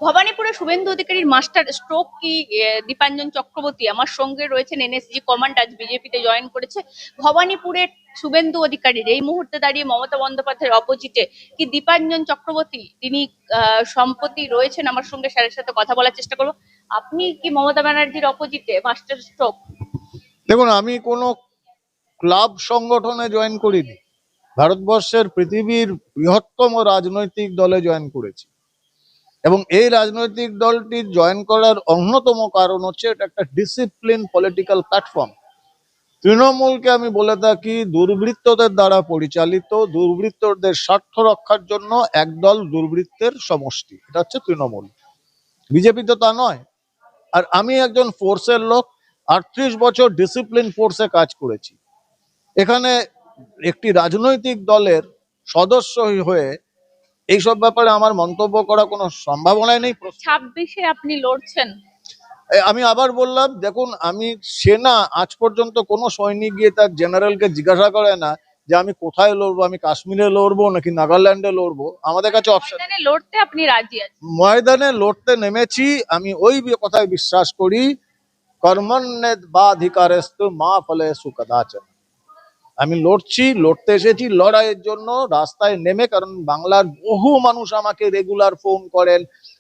ভবানীপুরে শুভেন্দু অধিকারীর master stroke কি দীপাঞ্জন চক্রবর্তী আমার সঙ্গে রয়েছেন এনএসজি কমান্ড, আজ বিজেপিতে জয়েন করেছে। ভবানীপুরের শুভেন্দু অধিকারীর এই মুহূর্তে দাঁড়িয়ে মমতা বন্দ্যোপাধ্যায়ের অপোজিটে কি দীপাঞ্জন চক্রবর্তী, তিনি সম্প্রতি রয়েছেন আমার সঙ্গে, স্যারের সাথে কথা বলার চেষ্টা করবো। আপনি কি মমতা ব্যানার্জির অপোজিটে মাস্টার স্ট্রোক? দেখুন, আমি কোনো ক্লাব সংগঠনে জয়েন করিনি। ভারতবর্ষের পৃথিবীর বৃহত্তম রাজনৈতিক দলে জয়েন করেছি, এবং এই রাজনৈতিক দলটির জয়েন করার অন্যতম কারণ হচ্ছে এটা একটা ডিসিপ্লিন পলিটিক্যাল প্ল্যাটফর্ম। তৃণমূলকে আমি বলে থাকি দুর্বৃত্তদের দ্বারা পরিচালিত, দুর্বৃত্তদের স্বার্থ রক্ষার জন্য একদল দুর্বৃত্তের সমষ্টি, এটা হচ্ছে তৃণমূল। বিজেপি তো তা নয়। আর আমি একজন ফোর্সের লোক, 38 বছর ডিসিপ্লিন ফোর্সে কাজ করেছি। এখানে একটি রাজনৈতিক দলের সদস্য হয়ে এইসব ব্যাপারে আমার মন্তব্য করা কোনো সম্ভাবনাই নেই। 26-এ আপনি লড়ছেন। আমি আবার বললাম, দেখুন, আমি সেনা আজ পর্যন্ত কোনো সৈনিক গিয়ে তার জেনারেলকে জিজ্ঞাসা করে না যে আমি কোথায় লড়বো, আমি কাশ্মীরে লড়বো নাকি নাগাল্যান্ডে লড়বো। আমাদের কাছে অপশন, ময়দানে লড়তে আপনি রাজি আছেন? ময়দানে লড়তে নেমেছি। আমি ওই কথায় বিশ্বাস করি, কর্মণ্যেবাধিকারস্তু মা ফলেষু কদাচন। আমি লড়তে এসেছি লড়াইয়ের জন্য রাস্তায় নেমে, কারণ বাংলার বহু মানুষ আমাকে রেগুলার ফোন করেন,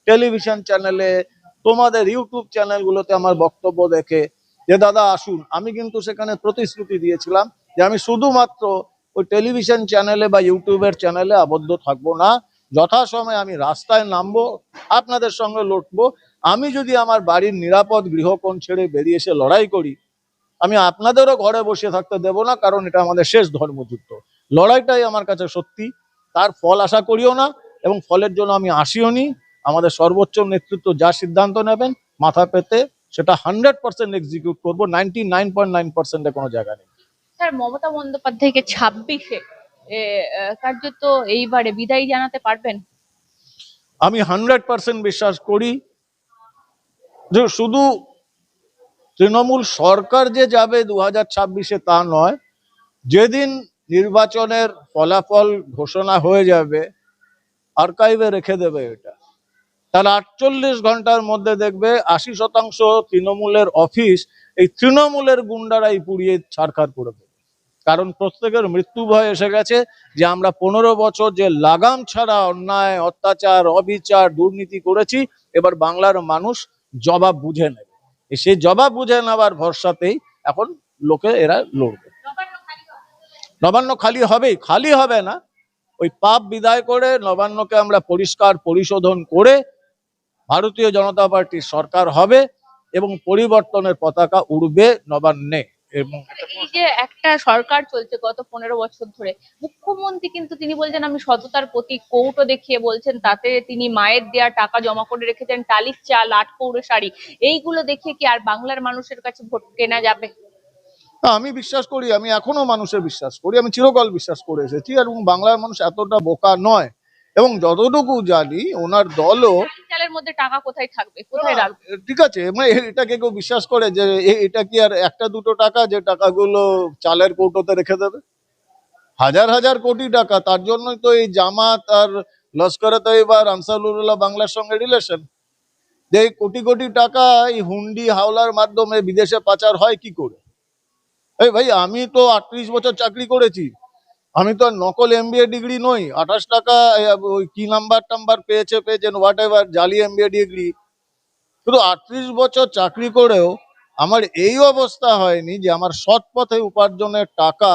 টেলিভিশন চ্যানেলে, তোমাদের ইউটিউব চ্যানেলগুলোতে আমার বক্তব্য দেখে যে দাদা আসুন। আমি কিন্তু সেখানে প্রতিশ্রুতি দিয়েছিলাম যে আমি শুধুমাত্র ওই টেলিভিশন চ্যানেলে বা ইউটিউবের চ্যানেলে আবদ্ধ থাকবো না, যথাসময়ে আমি রাস্তায় নামবো, আপনাদের সঙ্গে লড়বো। আমি যদি আমার বাড়ির নিরাপদ গৃহকোণ ছেড়ে বেরিয়ে এসে লড়াই করি, আমি আপনাদেরও ঘরে বসে থাকতে দেব না, কারণ এটা আমাদের শেষ ধর্মযুদ্ধ। লড়াইটাই আমার কাছে সত্যি, তার ফল আশা করিও না, এবং ফলের জন্য আমি আসিও নি। আমাদের সর্বোচ্চ নেতৃত্ব যা সিদ্ধান্ত নেবেন মাথা পেতে সেটা 100% এক্সিকিউট করবো। 99.9%-এ কোনো জায়গা নেই। স্যার, মমতা বন্দ্যোপাধ্যায়কে 26-এ কার্যত এইবারে বিদায় জানাতে পারবেন? আমি 100% বিশ্বাস করি যে শুধু তৃণমূল সরকার যে যাবে 2026-এ তা নয়, যেদিন নির্বাচনের ফলাফল ঘোষণা হয়ে যাবে আর্কাইভে রেখে দেবে এটা, তার 48 ঘন্টার মধ্যে দেখবে 80% তৃণমূলের অফিস এই তৃণমূলের গুন্ডারাই পুড়িয়ে ছারখার করে দেবে। কারণ প্রত্যেকের মৃত্যু ভয় এসে গেছে যে আমরা 15 বছর যে লাগাম ছাড়া অন্যায়, অত্যাচার, অবিচার, দুর্নীতি করেছি, এবার বাংলার মানুষ জবাব বুঝে নেবে। সেই জবাব বুঝে নেওয়ার ভরসাতেই এখন লোকে এরা লড়বে। নবান্ন খালি হবেই, খালি হবে না। ওই পাপ বিদায় করে নবান্নকে আমরা পরিষ্কার পরিশোধন করে ভারতীয় জনতা পার্টির সরকার হবে এবং পরিবর্তনের পতাকা উড়বে নবান্নে। এবং এই যে একটা সরকার চলছে গত 15 বছর ধরে, মুখ্যমন্ত্রী কিন্তু তিনি বলছেন আমি সততার প্রতীক, কৌটো দেখিয়ে বলছেন, তাতে তিনি মায়ের দেয়া টাকা জমা করে রেখেছেন, টালির চাল, 8 কৌড়ে শাড়ি, এইগুলো দেখিয়ে কি আর বাংলার মানুষের কাছে ভোট কেনা যাবে? আমি বিশ্বাস করি, আমি এখনো মানুষের বিশ্বাস করি, আমি চিরকাল বিশ্বাস করে এসেছি, এবং বাংলার মানুষ এতটা বোকা নয়। এবং যতটুকু জানি ওনার দলও, চালের মধ্যে টাকা কোথায় থাকবে, কোথায় রাখবে? ঠিক আছে, মানে এটাকে কেউ বিশ্বাস করে যে এটা কি আর একটা দুটো টাকা যে টাকাগুলো চালের কৌটোতে রেখে দেবে? হাজার হাজার কোটি টাকা। তার জন্যই তো এই জামাত আর লস্করে তৈয়বা আর আনসারুল্লাহ বাংলার সঙ্গে রিলেশন, যে এই কোটি কোটি টাকা এই হুন্ডি হাওলার মাধ্যমে বিদেশে পাচার হয় কি করে। এই ভাই, আমি তো 38 বছর চাকরি করেছি, আমি তো নকল এমবিএ ডিগ্রি নই। 28 টাকা ওই কি নাম্বার পেয়েছেন হোয়াট এভার, জালি এমবিএ ডিগ্রি। শুধু 38 বছর চাকরি করেও আমার এই অবস্থা হয়নি যে আমার সৎ পথে উপার্জনের টাকা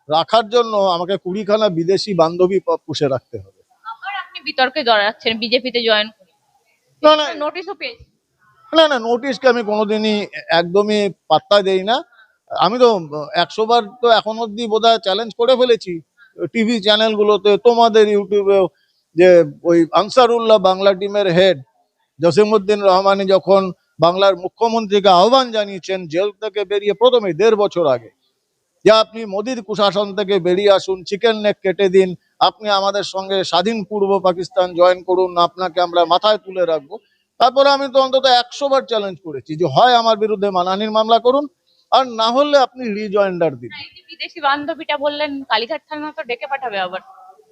রাখার জন্য আমাকে 20খানা বিদেশি বান্ধবী পুষে রাখতে হবে। আবার আপনি বিতর্কে জড়াচ্ছেন বিজেপিতে জয়েন করে। না না নোটিশও পেয়েছি। না না, নোটিশকে আমি কোনোদিনই একদমই পাত্তা দেই না। আমি তো 100 বার তো এখন অব্দি বোধহয় চ্যালেঞ্জ করে ফেলেছি টিভি চ্যানেলগুলোতে, তোমাদের ইউটিউবেও, যে ওই আনসারুল্লাহ বাংলা টিমের হেড জসিমউদ্দিন রহমানি যখন বাংলার মুখ্যমন্ত্রীকে আহ্বান জানিয়েছেন জেল থেকে বেরিয়ে প্রথমে 1.5 বছর আগে, যে আপনি মোদির কুশাসন থেকে বেরিয়ে আসুন, চিকেন নেক কেটে দিন, আপনি আমাদের সঙ্গে স্বাধীন পূর্ব পাকিস্তান জয়েন করুন, আপনাকে আমরা মাথায় তুলে রাখবো। তারপরে আমি তো অন্তত 100 বার চ্যালেঞ্জ করেছি যে হয় আমার বিরুদ্ধে মানহানির মামলা করুন, আর না হলে আপনি রিজয়েন্ডার দিন। বিদেশি বান্ধবীটা বললেন কালীঘাট থানা তো ডেকে পাঠাবে আবার।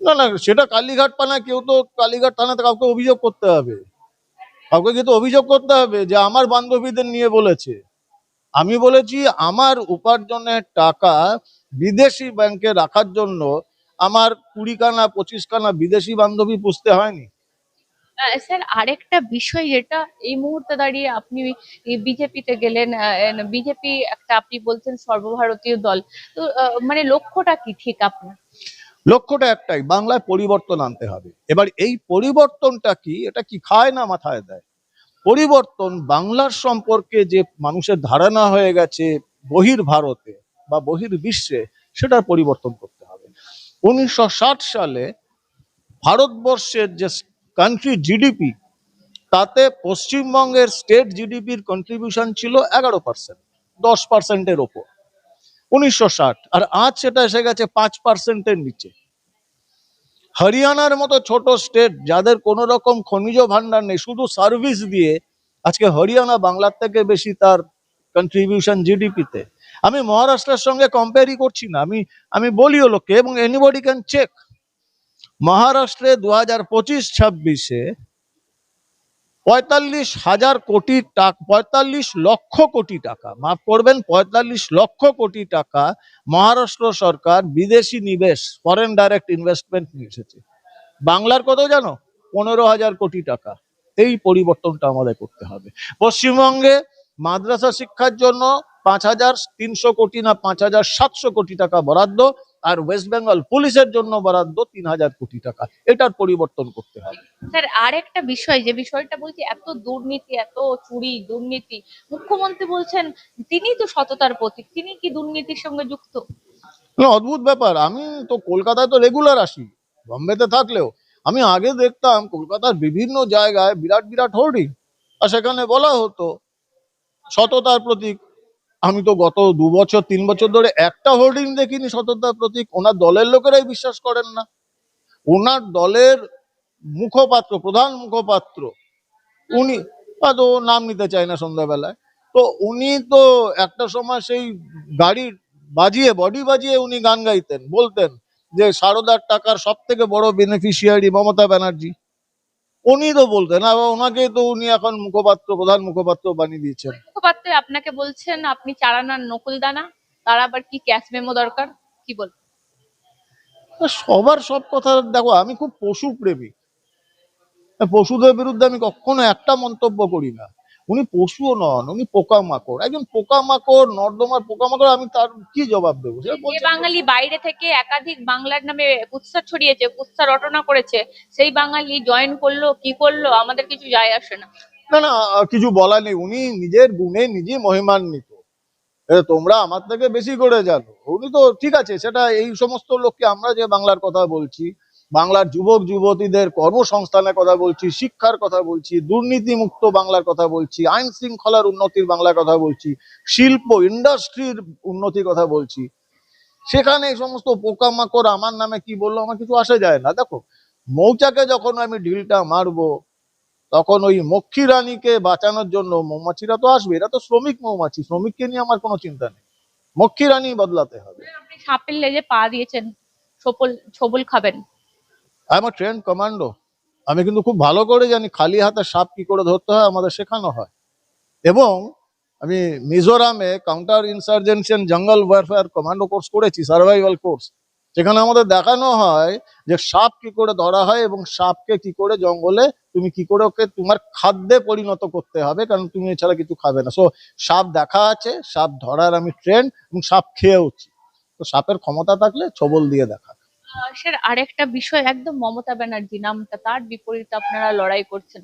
না না, সেটা কালীঘাট থানা, কেউ তো কালীঘাট থানাতে কাউকে অভিযোগ করতে হবে। কাউকে কিন্তু অভিযোগ করতে হবে যে আমার বান্ধবীদের নিয়ে বলেছে। আমি বলেছি আমার উপার্জনের টাকা বিদেশি ব্যাংকে রাখার জন্য আমার 20 খানা 25 খানা বিদেশি বান্ধবী পুষতে হয়নি। স্যার আরেকটা বিষয় যেটা এই মুহূর্তে দাঁড়িয়ে আপনি বিজেপিতে গেলেন, বিজেপি একটা আপনি বলছেন সর্বভারতীয় দল, তো মানে লক্ষ্যটা কি ঠিক আপনার? লক্ষ্যটা একটাই, বাংলায় পরিবর্তন আনতে হবে। এবার এই পরিবর্তনটা কি, এটা কি খায় না মাথায় দেয়? পরিবর্তন বাংলার সম্পর্কে যে মানুষের ধারণা হয়ে গেছে বহির ভারতে বা বহির বিশ্বে, সেটার পরিবর্তন করতে হবে। 1960 সালে ভারতবর্ষের যে কান্ট্রি জিডিপি, তাতে পশ্চিমবঙ্গের স্টেট জিডিপির কন্ট্রিবিউশন ছিল 11%, 10%-এর ওপর 1960। আর আজ সেটা এসে গেছে 5%-এর নিচে। হরিয়ানার মতো ছোট স্টেট, যাদের কোনো রকম খনিজ ভান্ডার নেই, শুধু সার্ভিস দিয়ে আজকে হরিয়ানা বাংলার থেকে বেশি তার কন্ট্রিবিউশন জিডিপিতে। আমি মহারাষ্ট্রের সঙ্গে কম্পেয়ারই করছি না, আমি বলিও লোককে, এবং এনিবডি ক্যান চেক। মহারাষ্ট্রে 2025-26-এ 45 লক্ষ কোটি টাকা, মাফ করবেন, 45 লক্ষ কোটি টাকা মহারাষ্ট্র সরকার বিদেশি নিবেশ, ফরেন ডাইরেক্ট ইনভেস্টমেন্ট নিয়ে এসেছে। বাংলার কত জানো? 15,000 কোটি টাকা। এই পরিবর্তনটা আমাদের করতে হবে। পশ্চিমবঙ্গে মাদ্রাসা শিক্ষার জন্য 5,300 কোটি না 5,700 কোটি টাকা বরাদ্দ, আর ওয়েস্ট বেঙ্গল পুলিশের জন্য বরাদ্দ 3,000 কোটি টাকা। এটার পরিবর্তন করতে হবে। স্যার আরেকটা বিষয়, যে বিষয়টা বলছি, এত দুর্নীতি, এত চুরি দুর্নীতি, মুখ্যমন্ত্রী বলছেন তিনি তো সততার প্রতীক, তিনি কি দুর্নীতির সঙ্গে যুক্ত? না, অদ্ভুত ব্যাপার। আমি তো কলকাতায় তো রেগুলার আসি, বম্বেতে থাকলেও আমি আগে দেখতাম কলকাতার বিভিন্ন জায়গায় বিরাট বিরাট হোর্ডিং, আর সেখানে বলা হতো সততার প্রতীক। আমি তো গত 2 বছর 3 বছর ধরে একটা হোর্ডিং দেখিনি সততার প্রতীক। ওনার দলের লোকেরাই বিশ্বাস করেন না। ওনার দলের মুখপাত্র, প্রধান মুখপাত্র, উনি হয়তো নাম নিতে চায় না সন্ধ্যাবেলায়, তো উনি তো একটা সময় সেই গাড়ি বাজিয়ে, বডি বাজিয়ে উনি গান গাইতেন, বলতেন যে সারদার টাকার সব থেকে বড় বেনিফিশিয়ারি মমতা ব্যানার্জি। উনি তো বলতেন, আবার ওনাকে তো উনি এখন মুখপাত্র, প্রধান মুখপাত্র বানিয়ে দিয়েছেন। মুখপাত্র আপনাকে বলছেন আপনি চারানার নকুল দানা, তার আবার কি ক্যাশ মেমো দরকার, কি বল? সবার সব কথা দেখো, আমি খুব পশু প্রেমী। পশুদের বিরুদ্ধে আমি কখনো একটা মন্তব্য করি না। উনি পশুও নন, উনি পোকামাকড়, একজন পোকামাকড়, নর্দমার পোকামাকড়। আমি তার কি জবাব দেবো? সে যে বলছে বাঙালি বাইরে থেকে একাধিক বাংলার নামে কুৎসা ছড়িয়েছে, কুৎসা রটনা করেছে, সেই বাঙালি জয়েন করলো কি করলো আমাদের কিছু যায় আসে না। না না, কিছু বলা নেই। উনি নিজের গুণে নিজে মহিমান্বিত। তোমরা আমার থেকে বেশি করে জানো। উনি তো ঠিক আছে, সেটা এই সমস্ত লোককে, আমরা যে বাংলার কথা বলছি, বাংলার যুবক যুবতীদের কর্মসংস্থানের কথা বলছি, শিক্ষার কথা বলছি, দুর্নীতি মুক্ত বাংলার কথা বলছি, আইন শৃঙ্খলার উন্নতির বাংলার কথা বলছি, শিল্প ইন্ডাস্ট্রির উন্নতির কথা বলছি, সেখানে এই সমস্ত পোকামাকড় আমার নামে কি বললো, আমার কিছু আসে যায় না। দেখো, মৌচাকে যখন আমি ঢিলটা মারবো, তখন ওই মক্ষী রানীকে বাঁচানোর জন্য মৌমাছিরা তো আসবে। এরা তো শ্রমিক মৌমাছি, শ্রমিককে নিয়ে আমার কোনো চিন্তা নেই। মক্ষী রানী বদলাতে হবে। আপনি সাপের লেজে পা দিয়েছেন, ছোবল ছোবল খাবেন। I am trend commando. আমি কিন্তু খুব ভালো করে জানি খালি হাতে সাপ কি করে ধরতে হয়, আমাদের শেখানো হয়। এবং আমি মিজোরামে কাউন্টার ইনসার্জেন্সি জঙ্গল ওয়ারফেয়ার কমান্ডো কোর্স করেছি, সার্ভাইভাল কোর্স। সেখানে আমাদের দেখানো হয় যে সাপ কি করে ধরা হয়, এবং সাপকে কি করে জঙ্গলে তুমি কি করে ওকে তোমার খাদ্যে পরিণত করতে হবে, কারণ তুমি এছাড়া কিছু খাবে না। সো সাপ দেখা আছে, সাপ ধরার আমি ট্রেন্ড, এবং সাপ খেয়েওছি। তো সাপের ক্ষমতা থাকলে ছবল দিয়ে দেখা। স্যার আরেকটা বিষয়, একদম মমতা ব্যানার্জি নামটা, তার বিপরীতে আপনারা লড়াই করছেন।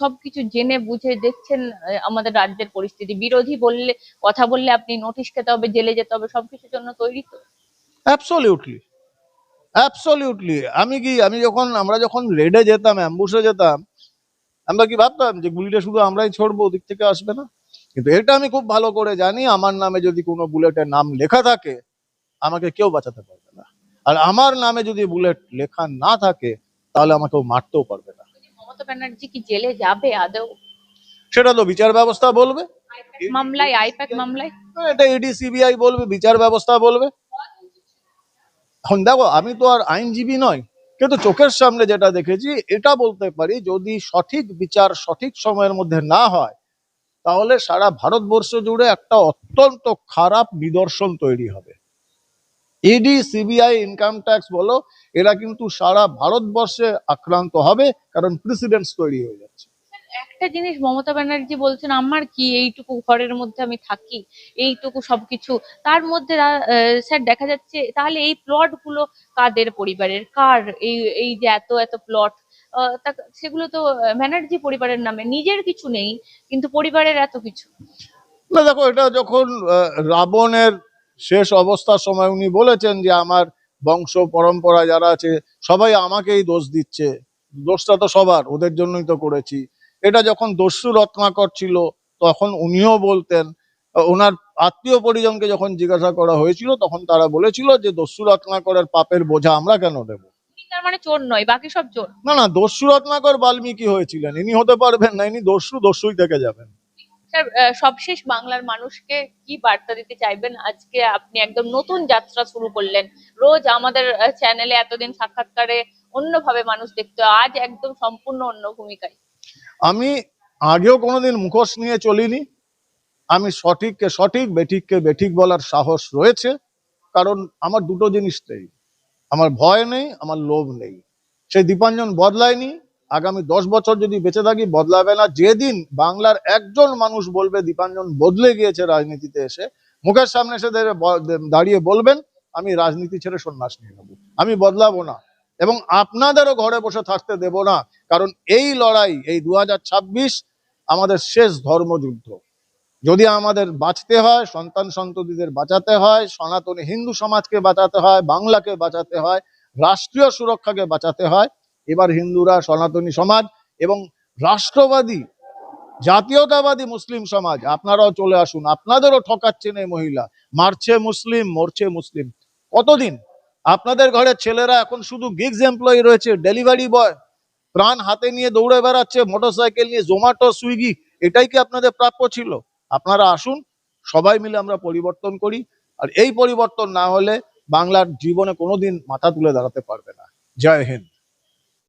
সবকিছু জেনে বুঝে দেখছেন আমাদের রাজ্যের পরিস্থিতি, বিরোধী বললে, কথা বললে আপনি নোটিশ খেতে হবে, জেলে যেতে হবে, সবকিছুর জন্য তৈরি তো? Absolutely, absolutely. আমরা যখন রেডে যেতাম, অ্যাম্বুসে যেতাম, আমরা কি ভাবতাম যে গুলিটা শুধু আমরাই ছড়বো, ওদিক থেকে আসবে না? কিন্তু এটা আমি খুব ভালো করে জানি, আমার নামে যদি কোনো বুলেটের নাম লেখা থাকে, আমাকে কেউ বাঁচাতে পারবে না। আর আমার নামে যদি বুলেট লেখা না থাকে, তাহলে আমাকে কেউ মারতেও পারবে না। মমতা ব্যানার্জি কি জেলে যাবে আদৌ? সেটা তো বিচার ব্যবস্থা বলবে। মামলায়, আইপ্যাক মামলায়? এটা ইডি সিবিআই বলবে, বিচার ব্যবস্থা বলবে। এখন দেখো, আমি তো আর আইনজীবী নয়, কিন্তু চোখের সামনে যেটা দেখেছি এটা বলতে পারি, যদি সঠিক বিচার সঠিক সময়ের মধ্যে না হয় তাহলে সারা ভারতবর্ষ জুড়ে একটা অত্যন্ত খারাপ নিদর্শন তৈরি হবে। ইডি, সিবিআই, ইনকাম ট্যাক্স বলো, এরা কিন্তু সারা ভারতবর্ষে আক্রান্ত হবে, কারণ প্রেসিডেন্টস তৈরি হয়ে যাচ্ছে। একটা জিনিস মমতা ব্যানার্জি বলছেন, আমার কি এইটুকু ঘরের মধ্যে আমি থাকি, এইটুকু সবকিছু, তার মধ্যে স্যার দেখা যাচ্ছে তাহলে এই প্লট গুলো কাদের পরিবারের, কার এই এই যে এত এত প্লট, সেগুলো তো ব্যানার্জি পরিবারের নামে, নিজের কিছু নেই কিন্তু পরিবারের এত কিছু। না দেখো, এটা যখন রাবণের শেষ অবস্থার সময় উনি বলেছেন যে আমার বংশ পরম্পরা যারা আছে সবাই আমাকেই দোষ দিচ্ছে, দোষটা তো সবার, ওদের জন্যই তো করেছি। এটা যখন দস্যু রত্নাকর ছিল তখন উনিও বলতেন। ওনার আত্মীয় পরিজনকে যখন জিজ্ঞাসা করা হয়েছিল তখন তারা বলেছিল যে দস্যু রত্নাকরের পাপের বোঝা আমরা কেন দেব। তার মানে চোর নয়, বাকি সব চোর। না না, দস্যু রত্নাকর বাল্মীকি হয়েছিলেন, ইনি হতে পারবেন না, ইনি দস্যু দস্যুই থেকে যাবেন। স্যার, সবশেষ বাংলার মানুষকে কি বার্তা দিতে চাইবেন? আজকে আপনি একদম নতুন যাত্রা শুরু করলেন, রোজ আমাদের চ্যানেলে এতদিন সাক্ষাৎকারে অন্যভাবে মানুষ দেখতো, আজ একদম সম্পূর্ণ অন্য ভূমিকায়। আমি আগেও কোনোদিন মুখোশ নিয়ে চলিনি। আমি সঠিককে সঠিক, বেঠিককে বেঠিক বলার সাহস রয়েছে, কারণ আমার দুটো জিনিস নেই, আমার ভয় নেই, আমার লোভ নেই। সেই দীপাঞ্জন বদলায়নি, আগামী 10 বছর যদি বেঁচে থাকি বদলাবে না। যেদিন বাংলার একজন মানুষ বলবে দীপাঞ্জন বদলে গিয়েছে রাজনীতিতে এসে, মুখের সামনে এসে দাঁড়িয়ে বলবেন আমি রাজনীতি ছেড়ে সন্ন্যাস নিয়ে নেবো, আমি বদলাবো না এবং আপনাদেরও ঘরে বসে থাকতে দেব না। কারণ এই লড়াই, এই 2026 আমাদের শেষ ধর্মযুদ্ধ। যদি আমাদের বাঁচতে হয়, সন্তান সন্ততিদের বাঁচাতে হয়, সনাতনী হিন্দু সমাজকে বাঁচাতে হয়, বাংলাকে বাঁচাতে হয়, রাষ্ট্রীয় সুরক্ষাকে বাঁচাতে হয়, এবার হিন্দুরা, সনাতনী সমাজ এবং রাষ্ট্রবাদী জাতীয়তাবাদী মুসলিম সমাজ আপনারাও চলে আসুন। আপনাদেরও ঠকাচ্ছেন এই মহিলা, মারছে মুসলিম, মরছে মুসলিম। কতদিন আপনাদের ঘরের ছেলেরা এখন শুধু গিগস এমপ্লয়ি রয়েছে, ডেলিভারি বয়, প্রাণ হাতে নিয়ে দৌড়ে বেড়াচ্ছে, মোটরসাইকেল নিয়ে, জোম্যাটো, সুইগি। এটাই কি আপনাদের প্রাপ্য ছিল? আপনারা আসুন, সবাই মিলে আমরা পরিবর্তন করি। আর এই পরিবর্তন না হলে বাংলার জীবনে কোনোদিন মাথা তুলে দাঁড়াতে পারবে না। জয় হিন্দ।